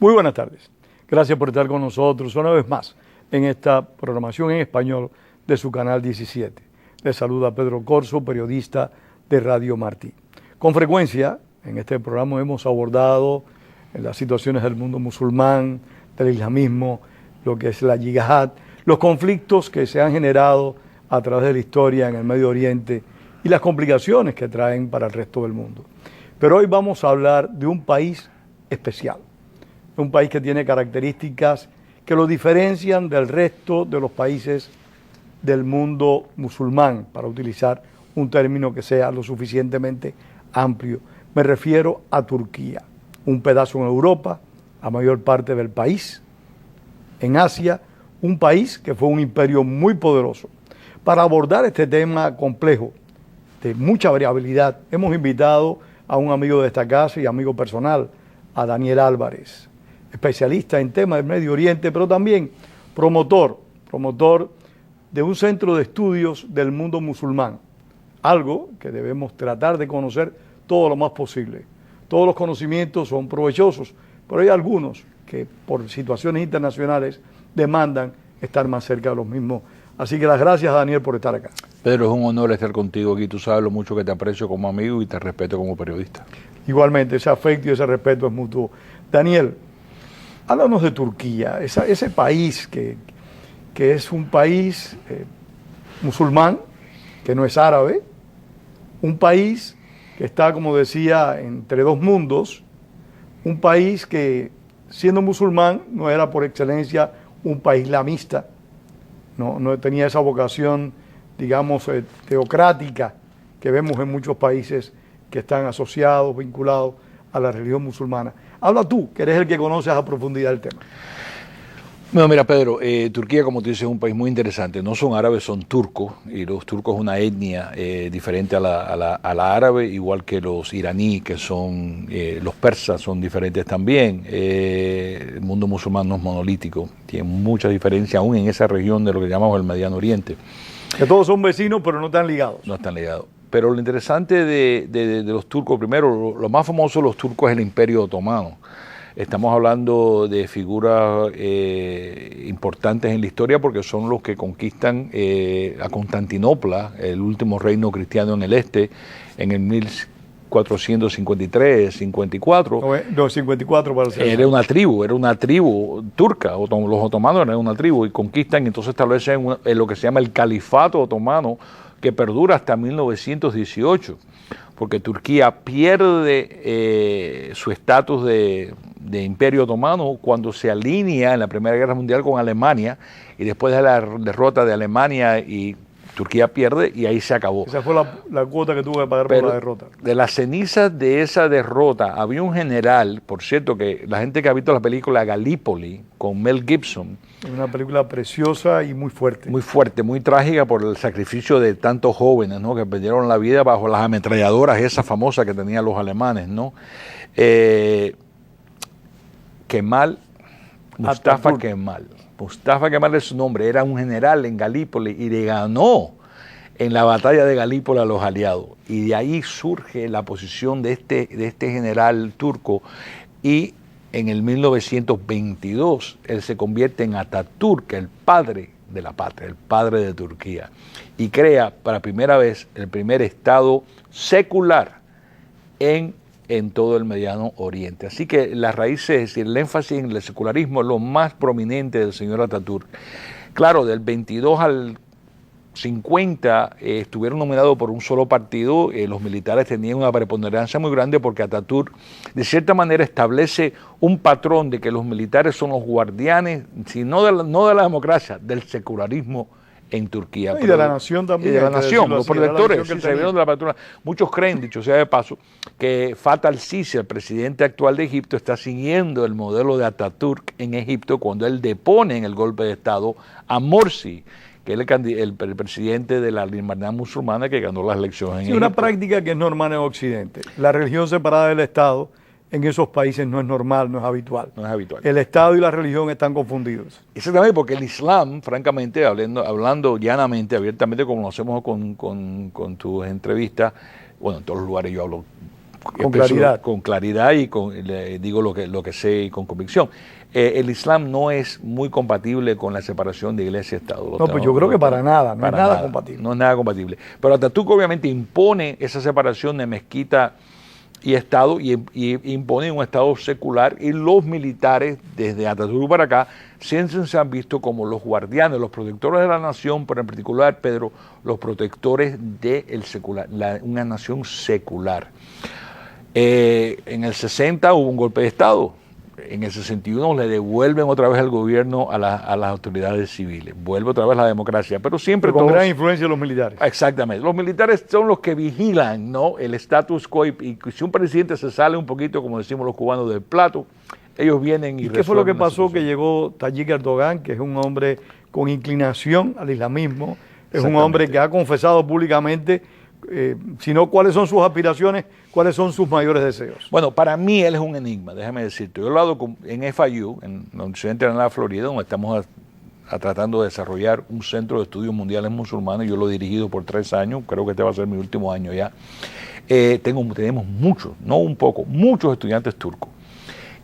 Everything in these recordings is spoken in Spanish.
Muy buenas tardes. Gracias por estar con nosotros una vez más en esta programación en español de su canal 17. Les saluda Pedro Corso, periodista de Radio Martí. Con frecuencia en este programa hemos abordado las situaciones del mundo musulmán, del islamismo, lo que es la yihad, los conflictos que se han generado a través de la historia en el Medio Oriente y las complicaciones que traen para el resto del mundo. Pero hoy vamos a hablar de un país especial, un país que tiene características que lo diferencian del resto de los países del mundo musulmán, para utilizar un término que sea lo suficientemente amplio. Me refiero a Turquía, un pedazo en Europa, la mayor parte del país, en Asia, un país que fue un imperio muy poderoso. Para abordar este tema complejo, de mucha variabilidad, hemos invitado a un amigo de esta casa y amigo personal, a Daniel Álvarez, especialista en temas del Medio Oriente, pero también promotor de un centro de estudios del mundo musulmán, algo que debemos tratar de conocer todo lo más posible. Todos los conocimientos son provechosos, pero hay algunos que por situaciones internacionales demandan estar más cerca de los mismos. Así que las gracias, Daniel, por estar acá. Pedro, es un honor estar contigo aquí. Tú sabes lo mucho que te aprecio como amigo y te respeto como periodista. Igualmente, ese afecto y ese respeto es mutuo. Daniel, háblanos de Turquía, ese país que es un país musulmán, que no es árabe, un país que está, como decía, entre dos mundos, un país que, siendo musulmán, no era por excelencia un país islamista, no tenía esa vocación, digamos, teocrática que vemos en muchos países que están asociados, vinculados a la religión musulmana. Habla tú, que eres el que conoces a profundidad el tema. Bueno, mira, Pedro, Turquía, como tú dices, es un país muy interesante. No son árabes, son turcos, y los turcos es una etnia diferente a la árabe, igual que los iraníes, que son, los persas son diferentes también. El mundo musulmán no es monolítico, tiene mucha diferencia aún en esa región de lo que llamamos el Mediano Oriente. Que todos son vecinos, pero no están ligados. No están ligados. Pero lo interesante de los turcos, primero, lo más famoso de los turcos es el Imperio Otomano. Estamos hablando de figuras importantes en la historia porque son los que conquistan a Constantinopla, el último reino cristiano en el este, en el 1453, 54. No, 54 para ser. Era una tribu turca, los otomanos eran una tribu y conquistan y entonces establecen en lo que se llama el califato otomano, que perdura hasta 1918, porque Turquía pierde su estatus de imperio otomano cuando se alinea en la Primera Guerra Mundial con Alemania, y después de la derrota de Alemania y Turquía pierde y ahí se acabó. Esa fue la cuota que tuvo que pagar por la derrota. De las cenizas de esa derrota había un general, por cierto, que la gente que ha visto la película Galípoli con Mel Gibson. Una película preciosa y muy fuerte. Muy fuerte, muy trágica por el sacrificio de tantos jóvenes, ¿no?, que perdieron la vida bajo las ametralladoras esas famosas que tenían los alemanes, ¿no? Mustafa Kemal. Mustafa Kemal es su nombre, era un general en Galípoli y le ganó en la batalla de Galípoli a los aliados. Y de ahí surge la posición de este general turco, y en el 1922 él se convierte en Atatürk, el padre de la patria, el padre de Turquía, y crea para primera vez el primer estado secular en todo el Mediano Oriente. Así que las raíces, es decir, el énfasis en el secularismo es lo más prominente del señor Atatürk. Claro, del 22 al 50 estuvieron nominados por un solo partido. Los militares tenían una preponderancia muy grande porque Atatürk de cierta manera establece un patrón de que los militares son los guardianes, no de la democracia, del secularismo en Turquía. Y de la nación también. Y de la nación, los protectores, sí, se vieron de la patrona. Muchos creen, dicho sea de paso, que Fatah al-Sisi, el presidente actual de Egipto, está siguiendo el modelo de Atatürk en Egipto cuando él depone en el golpe de Estado a Morsi, que es el presidente de la Hermandad Musulmana que ganó las elecciones en Egipto. Una práctica que es normal en Occidente. La religión separada del Estado en esos países no es normal, no es habitual. No es habitual. El Estado y la religión están confundidos. Exactamente, porque el Islam, francamente, hablando llanamente, abiertamente, como lo hacemos con tus entrevistas, bueno, en todos los lugares yo hablo Con claridad y digo lo que sé y con convicción. El Islam no es muy compatible con la separación de iglesia y Estado. No, pues yo creo que para nada, no es nada compatible. No es nada compatible. Pero Atatürk obviamente impone esa separación de mezquita y Estado y impone un Estado secular, y los militares desde Atatürk para acá siempre se han visto como los guardianes, los protectores de la nación, pero en particular, Pedro, los protectores del secular, una nación secular. En el 60 hubo un golpe de Estado. En el 61 le devuelven otra vez el gobierno a las autoridades civiles. Vuelve otra vez la democracia, pero siempre con gran influencia de los militares. Exactamente. Los militares son los que vigilan, ¿no?, el status quo, y si un presidente se sale un poquito, como decimos los cubanos, del plato, ellos vienen y... ¿Y qué fue lo que pasó? Que llegó Tayyip Erdogan, que es un hombre con inclinación al islamismo, es un hombre que ha confesado públicamente, sino cuáles son sus aspiraciones, cuáles son sus mayores deseos. Bueno, para mí él es un enigma, déjame decirte. Yo he hablado en FIU, en la Universidad Internacional de Florida, donde estamos tratando de desarrollar un centro de estudios mundiales musulmanes. Yo lo he dirigido por 3 años, creo que este va a ser mi último año ya. Tenemos muchos, no un poco, muchos estudiantes turcos.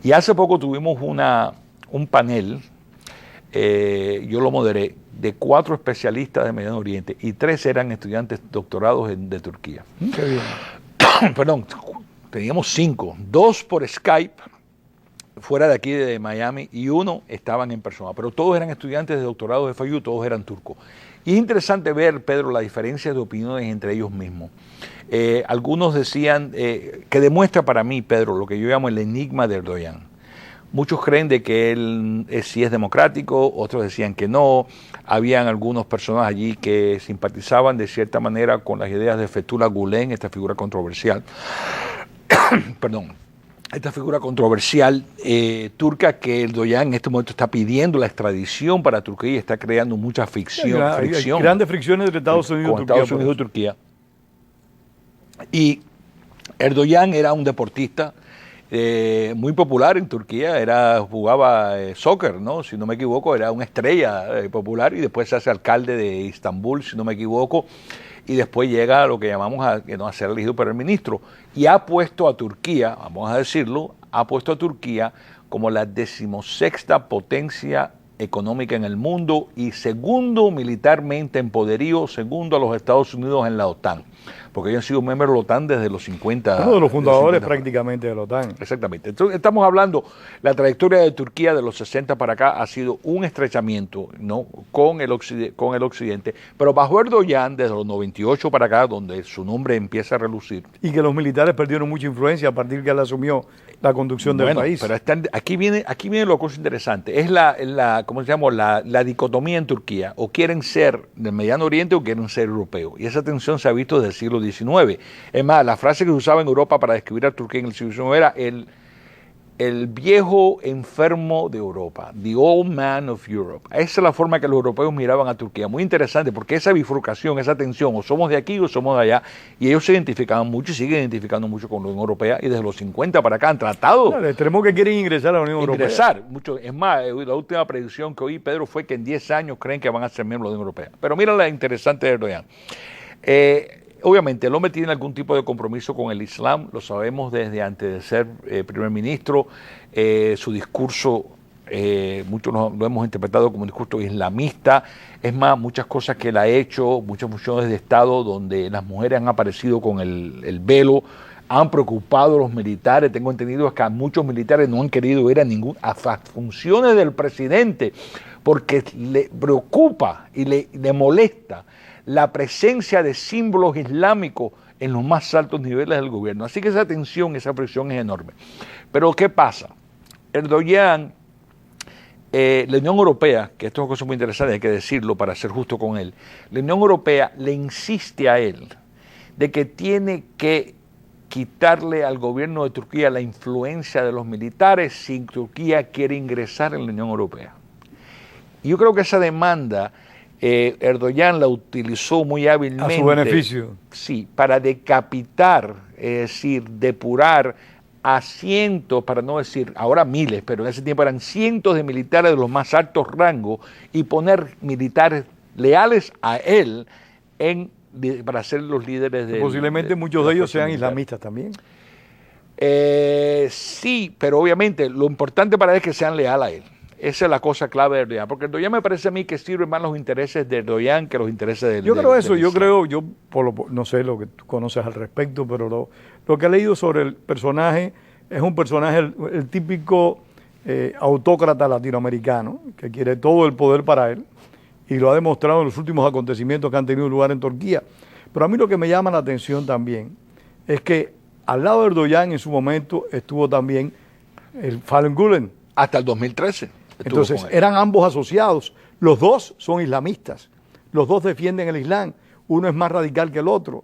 Y hace poco tuvimos un panel, yo lo moderé, de 4 especialistas de Mediano Oriente, y 3 eran estudiantes doctorados de Turquía. Qué bien. Perdón, teníamos 5, 2 por Skype, fuera de aquí de Miami, y 1 estaban en persona, pero todos eran estudiantes de doctorado de FIU, todos eran turcos. Y es interesante ver, Pedro, la diferencia de opiniones entre ellos mismos. Algunos decían, que demuestra para mí, Pedro, lo que yo llamo el enigma de Erdogan. Muchos creen de que él sí es democrático, otros decían que no. Habían algunos personas allí que simpatizaban de cierta manera con las ideas de Fethullah Gülen, esta figura controversial. Perdón. Esta figura controversial turca, que Erdogan en este momento está pidiendo la extradición para Turquía y está creando mucha fricción. Hay grandes fricciones entre Estados Unidos y Turquía. Y Erdogan era un deportista muy popular en Turquía, jugaba soccer, ¿no? Si no me equivoco, era una estrella popular, y después se hace alcalde de Estambul, si no me equivoco, y después llega a lo que llamamos a ser elegido primer ministro, y ha puesto a Turquía, vamos a decirlo, como la 16ª potencia económica en el mundo y segundo militarmente en poderío, segundo a los Estados Unidos en la OTAN, porque ellos han sido miembros de la OTAN desde los 50. Uno de los fundadores prácticamente de la OTAN. Exactamente. Entonces estamos hablando, la trayectoria de Turquía de los 60 para acá ha sido un estrechamiento, ¿no?, con el occidente, pero bajo Erdogan desde los 98 para acá, donde su nombre empieza a relucir. Y que los militares perdieron mucha influencia a partir que él asumió la conducción del país. Pero aquí viene la cosa interesante, es ¿cómo se llama? La dicotomía en Turquía, o quieren ser del Mediano Oriente o quieren ser europeos, y esa tensión se ha visto desde el siglo XIX. Es más, la frase que se usaba en Europa para describir a Turquía en el siglo XIX era el viejo enfermo de Europa, the old man of Europe. Esa es la forma que los europeos miraban a Turquía. Muy interesante, porque esa bifurcación, esa tensión, o somos de aquí o somos de allá, y ellos se identificaban mucho y siguen identificando mucho con la Unión Europea, y desde los 50 para acá han tratado. Claro, extremo que quieren ingresar a la Unión Europea. Mucho. Es más, la última predicción que oí, Pedro, fue que en 10 años creen que van a ser miembros de la Unión Europea. Pero mira la interesante de Erdogan. Obviamente el hombre tiene algún tipo de compromiso con el Islam, lo sabemos desde antes de ser primer ministro. Su discurso, muchos lo hemos interpretado como un discurso islamista. Es más, muchas cosas que él ha hecho, muchas funciones de Estado donde las mujeres han aparecido con el velo, han preocupado a los militares. Tengo entendido que muchos militares no han querido ir a funciones del presidente porque le preocupa y le molesta la presencia de símbolos islámicos en los más altos niveles del gobierno. Así que esa tensión, esa presión es enorme. Pero ¿qué pasa? Erdogan, la Unión Europea, que esto es una cosa muy interesante, hay que decirlo para ser justo con él, la Unión Europea le insiste a él de que tiene que quitarle al gobierno de Turquía la influencia de los militares si Turquía quiere ingresar en la Unión Europea. Y yo creo que esa demanda Erdogan la utilizó muy hábilmente. A su beneficio. Sí, para decapitar, es decir, depurar a cientos, para no decir ahora miles, pero en ese tiempo eran cientos de militares de los más altos rangos, y poner militares leales a él para ser los líderes de... Posiblemente muchos de ellos sean islamistas también. Sí, pero obviamente lo importante para él es que sean leales a él. Esa es la cosa clave de Erdogan, porque Erdogan me parece a mí que sirve más los intereses de Erdogan que los intereses del Yo creo eso, del yo Islam. creo, no sé lo que tú conoces al respecto, pero lo que he leído sobre el personaje es un personaje, el típico autócrata latinoamericano, que quiere todo el poder para él, y lo ha demostrado en los últimos acontecimientos que han tenido lugar en Turquía. Pero a mí lo que me llama la atención también es que al lado de Erdogan en su momento estuvo también el Falun Gulen. Hasta el 2013. Entonces eran ambos asociados. Los dos son islamistas. Los dos defienden el Islam. Uno es más radical que el otro.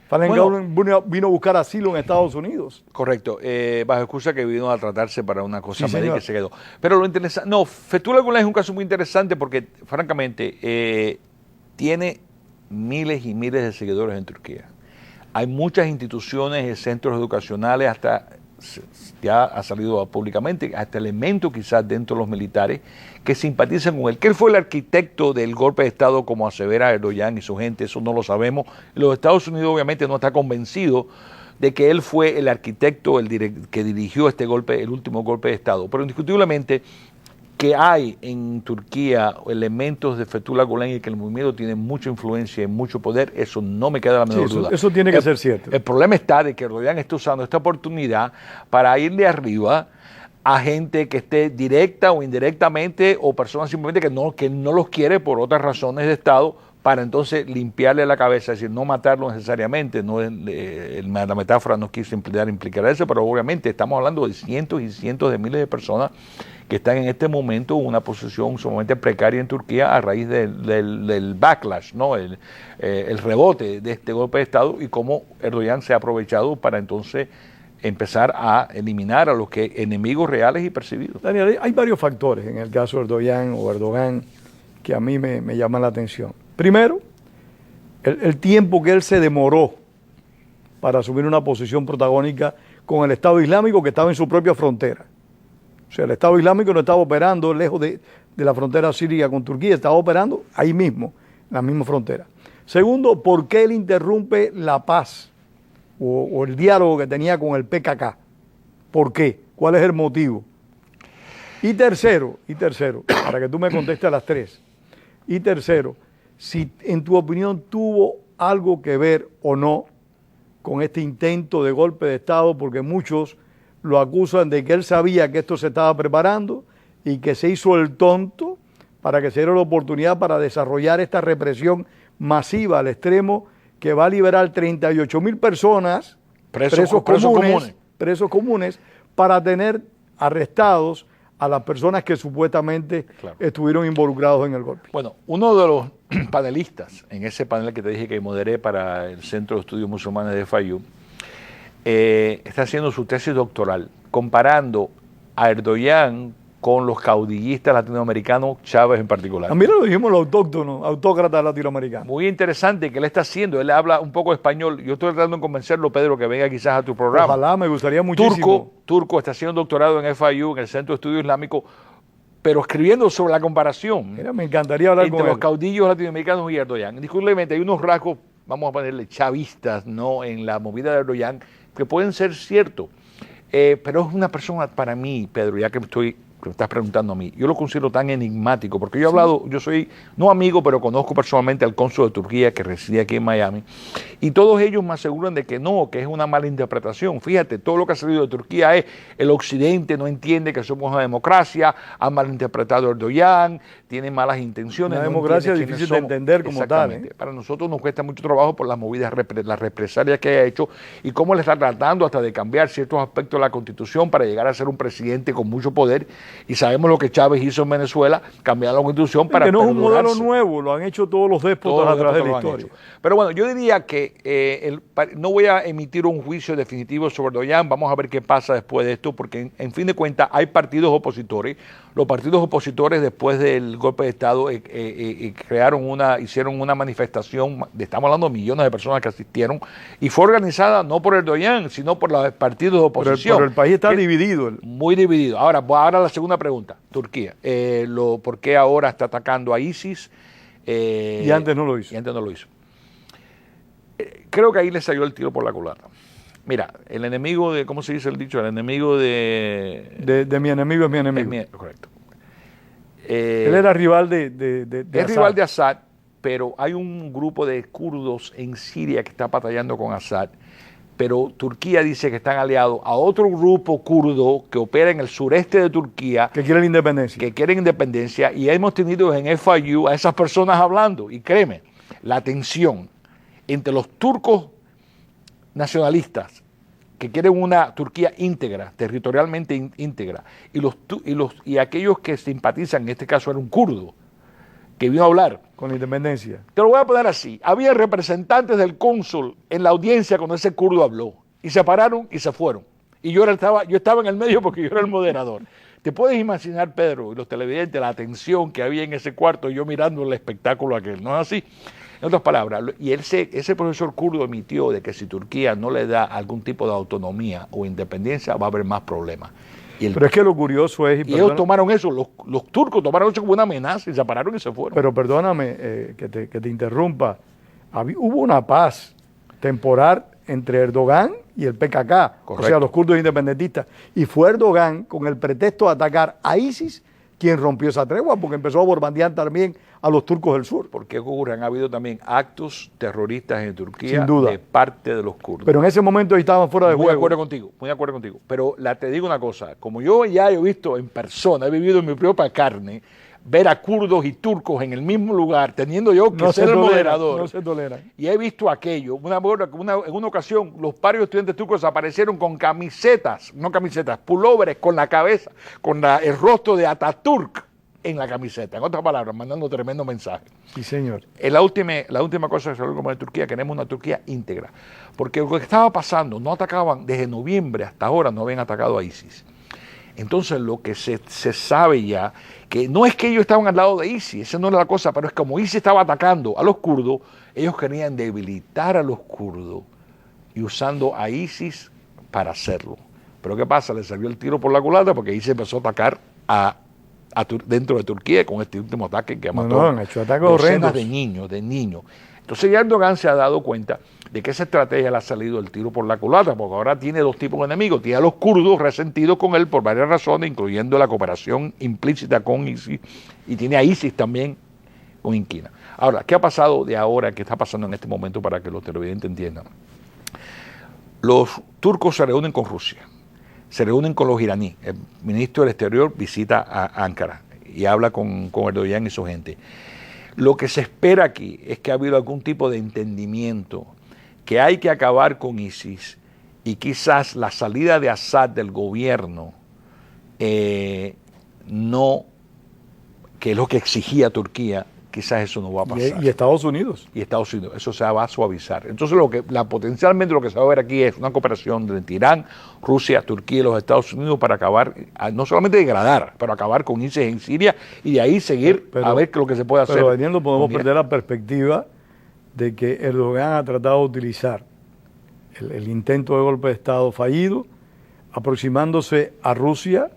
Falun Gulen vino a buscar asilo en Estados Unidos. Correcto, bajo excusa que vino a tratarse para una cosa Sí, médica y se quedó. Pero lo interesante, no, Fethullah Gulen es un caso muy interesante porque, francamente, tiene miles y miles de seguidores en Turquía. Hay muchas instituciones, centros educacionales, hasta ya ha salido públicamente, hasta elementos quizás dentro de los militares que simpatizan con él. Que él fue el arquitecto del golpe de Estado, como asevera Erdogan y su gente, eso no lo sabemos. Los Estados Unidos obviamente no está convencido de que él fue el arquitecto que dirigió este golpe, el último golpe de Estado. Pero indiscutiblemente que hay en Turquía elementos de Fethullah Gulen y que el movimiento tiene mucha influencia y mucho poder, eso no me queda la menor duda. Eso tiene que ser cierto. El problema está de que Erdogan está usando esta oportunidad para ir de arriba a gente que esté directa o indirectamente o personas simplemente que no los quiere por otras razones de Estado, para entonces limpiarle la cabeza, es decir, no matarlo necesariamente. No, la metáfora no quiso implicar eso, pero obviamente estamos hablando de cientos y cientos de miles de personas que están en este momento en una posición sumamente precaria en Turquía a raíz del backlash, ¿no? El rebote de este golpe de Estado y cómo Erdogan se ha aprovechado para entonces empezar a eliminar a los enemigos reales y percibidos. Daniel, hay varios factores en el caso de Erdogan que a mí me llaman la atención. Primero, el tiempo que él se demoró para asumir una posición protagónica con el Estado Islámico que estaba en su propia frontera. O sea, el Estado Islámico no estaba operando lejos de la frontera siria con Turquía, estaba operando ahí mismo, en la misma frontera. Segundo, ¿por qué él interrumpe la paz o el diálogo que tenía con el PKK? ¿Por qué? ¿Cuál es el motivo? Y tercero, para que tú me contestes a las tres. Y tercero, si en tu opinión tuvo algo que ver o no con este intento de golpe de Estado, porque muchos lo acusan de que él sabía que esto se estaba preparando y que se hizo el tonto para que se diera la oportunidad para desarrollar esta represión masiva al extremo que va a liberar 38,000 personas, presos comunes, para tener arrestados a las personas que supuestamente estuvieron involucrados en el golpe. Bueno, uno de los panelistas en ese panel que te dije que moderé para el Centro de Estudios Musulmanes de FIU, está haciendo su tesis doctoral comparando a Erdogan con los caudillistas latinoamericanos, Chávez en particular. Mira, lo dijimos los autócratas latinoamericanos. Muy interesante que él está haciendo, él habla un poco español. Yo estoy tratando de convencerlo, Pedro, que venga quizás a tu programa. Ojalá, me gustaría muchísimo. Turco está haciendo doctorado en FIU, en el Centro de Estudio Islámico, pero escribiendo sobre la comparación. Mira, me encantaría hablar con él. Entre los caudillos latinoamericanos y Erdogan. Indiscutiblemente hay unos rasgos, vamos a ponerle chavistas, ¿no?, en la movida de Erdogan, que pueden ser ciertos. Pero es una persona, para mí, Pedro, ya que me estás preguntando a mí, yo lo considero tan enigmático, porque yo he hablado, yo soy, no amigo, pero conozco personalmente al cónsul de Turquía que reside aquí en Miami, y todos ellos me aseguran de que no, que es una mala interpretación. Fíjate, todo lo que ha salido de Turquía es el occidente no entiende que somos una democracia, han malinterpretado a Erdogan, tiene malas intenciones. Una democracia es difícil de entender como tal. Para nosotros nos cuesta mucho trabajo por las movidas, las represalias que ha hecho y cómo le está tratando hasta de cambiar ciertos aspectos de la Constitución para llegar a ser un presidente con mucho poder. Y sabemos lo que Chávez hizo en Venezuela, cambiar la Constitución para que no es un modelo nuevo, lo han hecho todos los déspotas a través de la historia. Pero bueno, yo diría que no voy a emitir un juicio definitivo sobre Erdogan, vamos a ver qué pasa después de esto, porque en fin de cuentas hay partidos opositores. Los partidos opositores después del golpe de Estado hicieron una manifestación, estamos hablando de millones de personas que asistieron, y fue organizada no por Erdogan, sino por los partidos de oposición. Pero el país está dividido. Muy dividido. Ahora la segunda pregunta, Turquía. ¿Por qué ahora está atacando a ISIS? Y antes no lo hizo. Creo que ahí le salió el tiro por la culata. Mira, el enemigo de, ¿cómo se dice el dicho? El enemigo de mi enemigo es mi enemigo. Correcto. Él era rival de es Assad. rival de Assad, pero hay un grupo de kurdos en Siria que está batallando con Assad, pero Turquía dice que están aliados a otro grupo kurdo que opera en el sureste de Turquía, que quiere la independencia. Que quieren independencia, y hemos tenido en FIU a esas personas hablando, y créeme, la tensión entre los turcos nacionalistas que quieren una Turquía íntegra, territorialmente íntegra, y aquellos que simpatizan, en este caso era un kurdo, que vino a hablar. Con la independencia. Te lo voy a poner así. Había representantes del cónsul en la audiencia cuando ese kurdo habló, y se pararon y se fueron. Y yo estaba en el medio porque yo era el moderador. Te puedes imaginar, Pedro, y los televidentes, la tensión que había en ese cuarto, yo mirando el espectáculo aquel, ¿no es así? En otras palabras, y ese profesor kurdo emitió de que si Turquía no le da algún tipo de autonomía o independencia, va a haber más problemas. Pero es que lo curioso es... Y ellos tomaron eso, los turcos tomaron eso como una amenaza y se pararon y se fueron. Pero perdóname que te interrumpa. Hubo una paz temporal entre Erdogan y el PKK, Correcto. o sea, los kurdos independentistas. Y fue Erdogan, con el pretexto de atacar a ISIS, quien rompió esa tregua, porque empezó a bombardear también a los turcos del sur. ¿Por qué ocurre? Han habido también actos terroristas en Turquía Sin duda. de parte de los kurdos. Pero en ese momento ellos estaban fuera de Muy juego. de acuerdo contigo. Pero te digo una cosa, como yo ya he visto en persona, he vivido en mi propia carne, ver a kurdos y turcos en el mismo lugar, teniendo yo que ser el moderador. No se toleran. Y he visto aquello. En una ocasión, los varios estudiantes turcos aparecieron con camisetas, no camisetas, pulóveres con la cabeza, con el rostro de Ataturk en la camiseta. En otras palabras, mandando tremendo mensaje. Sí, señor. La última cosa que se habló como de Turquía, queremos una Turquía íntegra. Porque lo que estaba pasando, no atacaban, desde noviembre hasta ahora no habían atacado a ISIS. Entonces lo que se sabe ya, que no es que ellos estaban al lado de ISIS, esa no era la cosa, pero es como ISIS estaba atacando a los kurdos, ellos querían debilitar a los kurdos y usando a ISIS para hacerlo. Pero ¿qué pasa? Le salió el tiro por la culata porque ISIS empezó a atacar dentro de Turquía con este último ataque que mató han hecho ataques horrendos de niños. Entonces ya Erdogan se ha dado cuenta de que esa estrategia le ha salido el tiro por la culata, porque ahora tiene dos tipos de enemigos. Tiene a los kurdos resentidos con él por varias razones, incluyendo la cooperación implícita con ISIS, y tiene a ISIS también con inquina. Ahora, ¿qué ha pasado de ahora, qué está pasando en este momento para que los televidentes entiendan? Los turcos se reúnen con Rusia, se reúnen con los iraníes. El ministro del Exterior visita a Ankara y habla con Erdogan y su gente. Lo que se espera aquí es que ha habido algún tipo de entendimiento que hay que acabar con ISIS y quizás la salida de Assad del gobierno no, que es lo que exigía Turquía, quizás eso no va a pasar. Y Estados Unidos. Y Estados Unidos, eso se va a suavizar. Entonces potencialmente lo que se va a ver aquí es una cooperación entre Irán, Rusia, Turquía y los Estados Unidos para acabar, no solamente degradar, pero acabar con ISIS en Siria y de ahí seguir a ver lo que se puede hacer. Pero no podemos perder la perspectiva de que Erdogan ha tratado de utilizar el intento de golpe de Estado fallido, aproximándose a Rusia,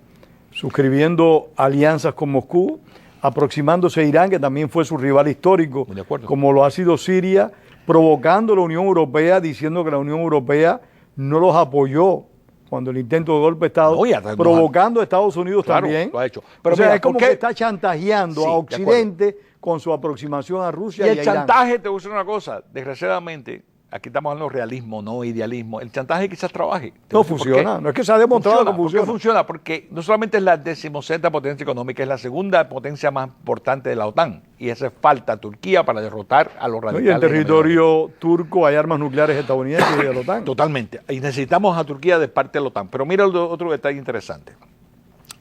suscribiendo alianzas con Moscú, aproximándose a Irán, que también fue su rival histórico, como lo ha sido Siria, provocando a la Unión Europea, diciendo que la Unión Europea no los apoyó cuando el intento de golpe de Estado, provocando a Estados Unidos también. Lo ha hecho. Pero o sea, es como que está chantajeando a Occidente con su aproximación a Rusia y a Irán. Y el chantaje, te voy a decir una cosa, desgraciadamente, aquí estamos hablando de realismo, no idealismo. El chantaje quizás trabaje. No funciona, no es que se ha demostrado que funciona. ¿Por qué funciona? Porque no solamente es la 16ª potencia económica, es la segunda potencia más importante de la OTAN. Y hace falta Turquía para derrotar a los radicales. Y en territorio turco hay armas nucleares estadounidenses y de la OTAN. Totalmente. Y necesitamos a Turquía de parte de la OTAN. Pero mira otro detalle interesante.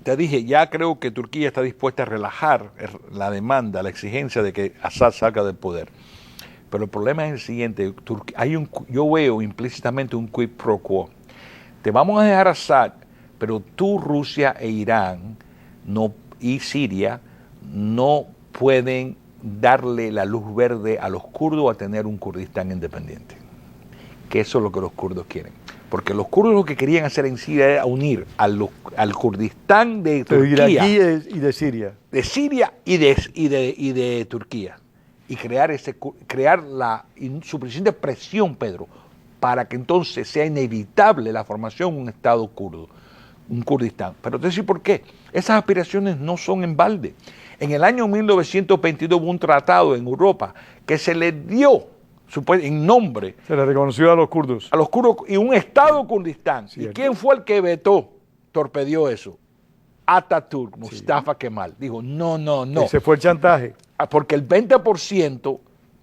Te dije, ya creo que Turquía está dispuesta a relajar la demanda, la exigencia de que Assad salga del poder. Pero el problema es el siguiente, yo veo implícitamente un quid pro quo. Te vamos a dejar a Assad, pero tú, Rusia e Irán y Siria no pueden darle la luz verde a los kurdos a tener un Kurdistán independiente. Que eso es lo que los kurdos quieren. Porque los kurdos lo que querían hacer en Siria era unir al Kurdistán de Turquía. De Iraquí y de Siria. De Siria y de Turquía. Y crear la suficiente presión, Pedro, para que entonces sea inevitable la formación de un Estado kurdo, un Kurdistán. Pero te decir por qué. Esas aspiraciones no son en balde. En el año 1922 hubo un tratado en Europa que se le dio en nombre. Se le reconoció a los kurdos. A los kurdos y un Estado Kurdistán. Cierto. ¿Y quién fue el que torpedió eso? Atatürk, Mustafa Kemal. Dijo, no. Ese fue el chantaje. Porque el 20%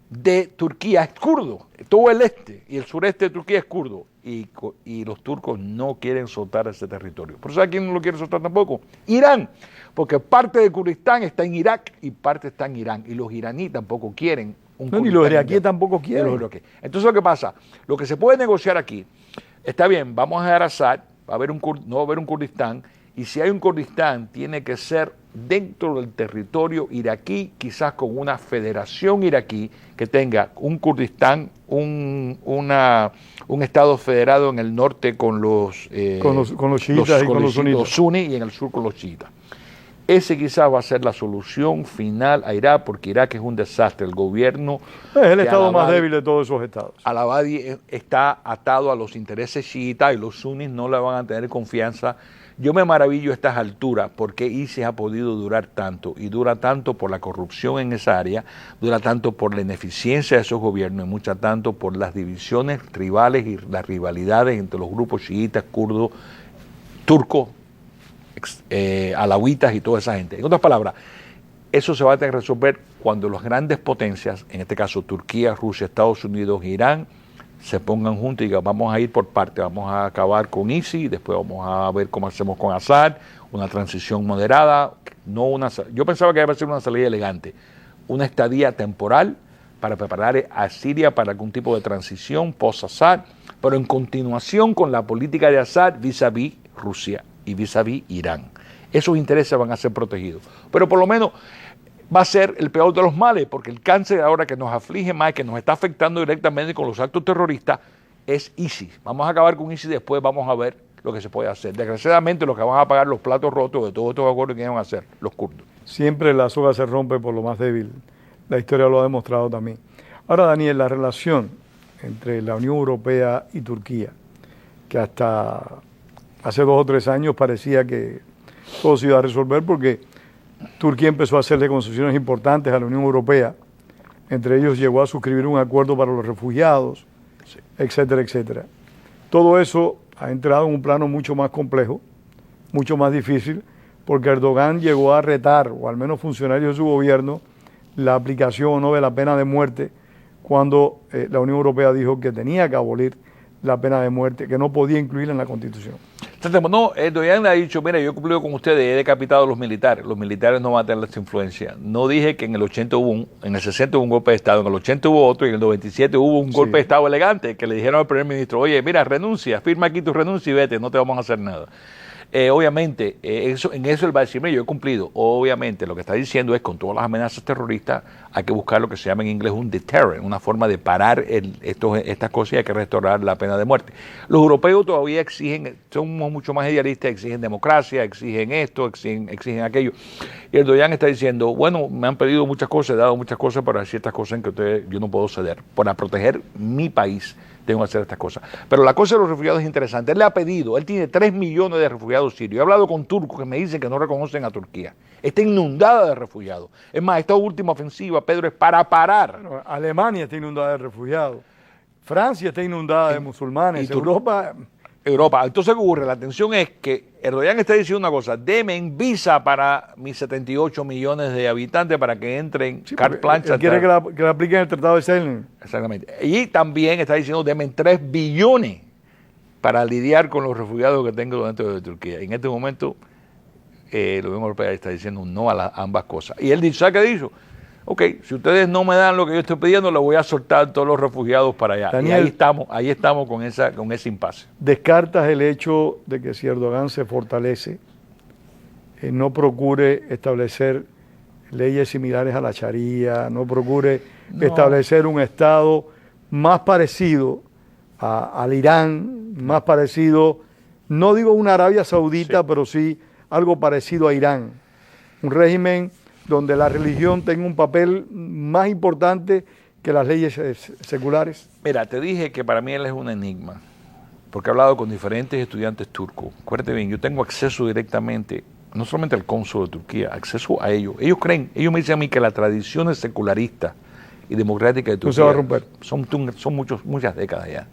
de Turquía es kurdo. Todo el este y el sureste de Turquía es kurdo. Y los turcos no quieren soltar ese territorio. ¿Por eso a quién no lo quiere soltar tampoco? Irán. Porque parte de Kurdistán está en Irak y parte está en Irán. Y los iraníes tampoco quieren un Ni los iraquíes tampoco quieren. Entonces lo que pasa, lo que se puede negociar aquí, está bien, vamos a dejar a Assad, no va a haber un Kurdistán, y si hay un Kurdistán, tiene que ser dentro del territorio iraquí, quizás con una federación iraquí que tenga un Kurdistán, un estado federado en el norte con los chiitas y con los sunitas. Los suníes y en el sur con los chiitas. Ese quizás va a ser la solución final a Irak, porque Irak es un desastre. El gobierno... Es el estado más débil de todos esos estados. Al-Abadi está atado a los intereses chiitas y los suníes no le van a tener confianza. Yo me maravillo a estas alturas porque ISIS ha podido durar tanto, y dura tanto por la corrupción en esa área, dura tanto por la ineficiencia de esos gobiernos y mucho tanto por las divisiones tribales y las rivalidades entre los grupos chiitas, kurdos, turcos, alawitas y toda esa gente. En otras palabras, eso se va a tener que resolver cuando las grandes potencias, en este caso Turquía, Rusia, Estados Unidos, Irán, se pongan juntos y digan, vamos a ir por parte, vamos a acabar con ISIS, después vamos a ver cómo hacemos con Assad, una transición moderada, yo pensaba que iba a ser una salida elegante, una estadía temporal para preparar a Siria para algún tipo de transición post-Assad, pero en continuación con la política de Assad vis-a-vis Rusia y vis-a-vis Irán. Esos intereses van a ser protegidos. Pero por lo menos va a ser el peor de los males, porque el cáncer ahora que nos aflige más, que nos está afectando directamente con los actos terroristas, es ISIS. Vamos a acabar con ISIS, después vamos a ver lo que se puede hacer. Desgraciadamente, los que van a pagar los platos rotos de todos estos acuerdos que van a hacer, los kurdos. Siempre la soga se rompe por lo más débil. La historia lo ha demostrado también. Ahora, Daniel, la relación entre la Unión Europea y Turquía, que hasta hace 2 o 3 años parecía que todo se iba a resolver porque Turquía empezó a hacerle concesiones importantes a la Unión Europea. Entre ellos llegó a suscribir un acuerdo para los refugiados, sí, etcétera, etcétera. Todo eso ha entrado en un plano mucho más complejo, mucho más difícil, porque Erdogan llegó a retar, o al menos funcionarios de su gobierno, la aplicación o no de la pena de muerte, cuando la Unión Europea dijo que tenía que abolir la pena de muerte, que no podía incluirla en la Constitución. No, Erdogan ha dicho, mira, yo he cumplido con ustedes, he decapitado a los militares no van a tener esta influencia. No dije que en el 80 en el 60 hubo un golpe de Estado, en el 80 hubo otro y en el 97 hubo un golpe de Estado elegante, que le dijeron al primer ministro, oye, mira, renuncia, firma aquí tu renuncia y vete, no te vamos a hacer nada. Obviamente, en eso él va a decir, mira, yo he cumplido. Obviamente, lo que está diciendo es, con todas las amenazas terroristas, hay que buscar lo que se llama en inglés un deterrent, una forma de parar estas cosas, y hay que restaurar la pena de muerte. Los europeos todavía exigen, somos mucho más idealistas, exigen democracia, exigen esto, exigen aquello. Y Erdogan está diciendo, bueno, me han pedido muchas cosas, he dado muchas cosas, pero hay ciertas cosas en que yo no puedo ceder. Para proteger mi país, tengo que hacer estas cosas. Pero la cosa de los refugiados es interesante. Él le ha pedido, él tiene 3 millones de refugiados sirios. He hablado con turcos que me dicen que no reconocen a Turquía. Está inundada de refugiados. Es más, esta última ofensiva, Pedro, es para parar. Bueno, Alemania está inundada de refugiados. Francia está inundada de musulmanes. Europa... Entonces, ¿qué ocurre? La atención es que Erdogan está diciendo una cosa, denme visa para mis 78 millones de habitantes para que entren carte blanche. Él quiere que la apliquen el Tratado de Schengen. Exactamente. Y también está diciendo, denme 3 billones para lidiar con los refugiados que tengo dentro de Turquía. En este momento, la Unión Europea está diciendo no a ambas cosas. Y él dice, ¿sabe qué dicho? Ok, si ustedes no me dan lo que yo estoy pidiendo, le voy a soltar todos los refugiados para allá. Daniel, y ahí estamos con ese impasse. ¿Descartas el hecho de que si Erdogan se fortalece, no procure establecer leyes similares a la Sharia, no procure establecer un Estado más parecido al Irán, más parecido, no digo una Arabia Saudita, pero sí algo parecido a Irán? Un régimen donde la religión tenga un papel más importante que las leyes seculares? Mira, te dije que para mí él es un enigma, porque he hablado con diferentes estudiantes turcos. Acuérdate bien, yo tengo acceso directamente, no solamente al cónsul de Turquía, acceso a ellos. Ellos creen, ellos me dicen a mí que las tradiciones secularistas y democráticas de Turquía se va a romper. son muchas décadas ya.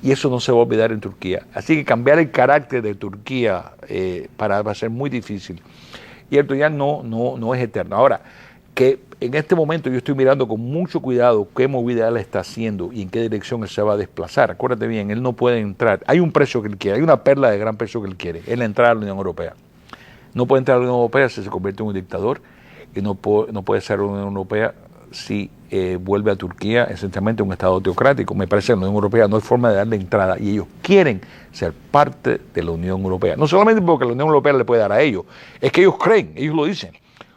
Y eso no se va a olvidar en Turquía. Así que cambiar el carácter de Turquía va a ser muy difícil. Y Erdogan no es eterno. Ahora, que en este momento yo estoy mirando con mucho cuidado qué movida él está haciendo y en qué dirección él se va a desplazar. Acuérdate bien, él no puede entrar. Hay un precio que él quiere, hay una perla de gran precio que él quiere, él entrar a la Unión Europea. No puede entrar a la Unión Europea si se convierte en un dictador y no puede ser la Unión Europea si vuelve a Turquía esencialmente un Estado teocrático. Me parece que la Unión Europea no hay forma de darle entrada y ellos quieren ser parte de la Unión Europea. No solamente porque la Unión Europea le puede dar a ellos, es que ellos creen, ellos lo dicen.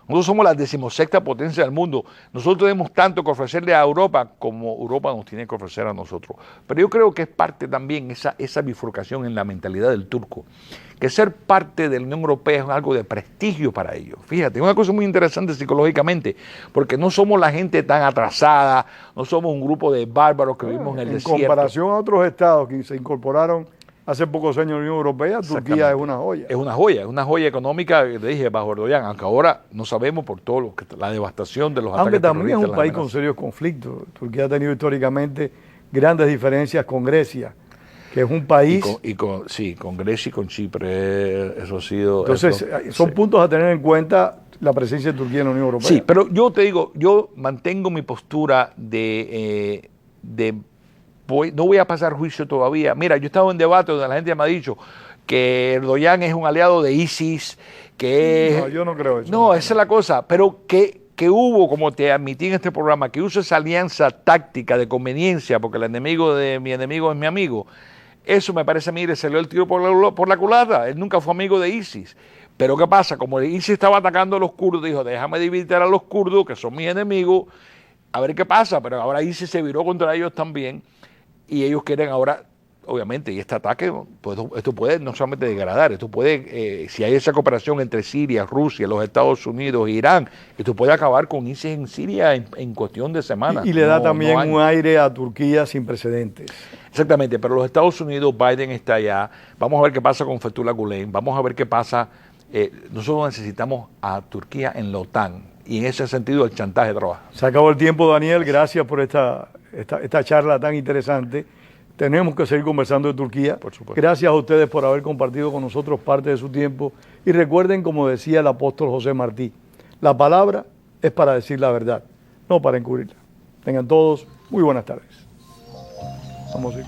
Nosotros somos la 16ª potencia del mundo. Nosotros tenemos tanto que ofrecerle a Europa como Europa nos tiene que ofrecer a nosotros. Pero yo creo que es parte también esa bifurcación en la mentalidad del turco, que ser parte de la Unión Europea es algo de prestigio para ellos. Fíjate, es una cosa muy interesante psicológicamente, porque no somos la gente tan atrasada, no somos un grupo de bárbaros que vivimos en el desierto. En comparación a otros estados que se incorporaron hace pocos años en la Unión Europea, Turquía es una joya. Es una joya económica, te dije, bajo Erdogan, aunque ahora no sabemos por todo la devastación de los ataques terroristas. Aunque también es un país amenazas. con serios conflictos. Turquía ha tenido históricamente grandes diferencias con Grecia, que es un país... Sí, con Grecia y con Chipre, eso ha sido... Entonces, son puntos a tener en cuenta la presencia de Turquía en la Unión Europea. Sí, pero yo te digo, yo mantengo mi postura no voy a pasar juicio todavía. Mira, yo he estado en debate donde la gente me ha dicho que Erdogan es un aliado de ISIS, que No, yo no creo eso. No, esa es la cosa, pero que hubo, como te admití en este programa, que usa esa alianza táctica de conveniencia, porque el enemigo de mi enemigo es mi amigo. Eso me parece a mí, le salió el tiro por la culata. Él nunca fue amigo de ISIS. Pero ¿qué pasa? Como ISIS estaba atacando a los kurdos, dijo, déjame dividir a los kurdos, que son mis enemigos, a ver qué pasa. Pero ahora ISIS se viró contra ellos también. Y ellos quieren ahora, obviamente, y este ataque, pues esto puede no solamente degradar, esto puede, si hay esa cooperación entre Siria, Rusia, los Estados Unidos e Irán, esto puede acabar con ISIS en Siria en cuestión de semanas. Y le da también un aire a Turquía sin precedentes. Exactamente, pero los Estados Unidos, Biden está allá, vamos a ver qué pasa con Fethullah Gülen, vamos a ver qué pasa, nosotros necesitamos a Turquía en la OTAN, y en ese sentido el chantaje trabaja. Se acabó el tiempo, Daniel, gracias por esta charla tan interesante. Tenemos que seguir conversando de Turquía. Por supuesto. Gracias a ustedes por haber compartido con nosotros parte de su tiempo. Y recuerden, como decía el apóstol José Martí, la palabra es para decir la verdad, no para encubrirla. Tengan todos muy buenas tardes. Vamos a ir.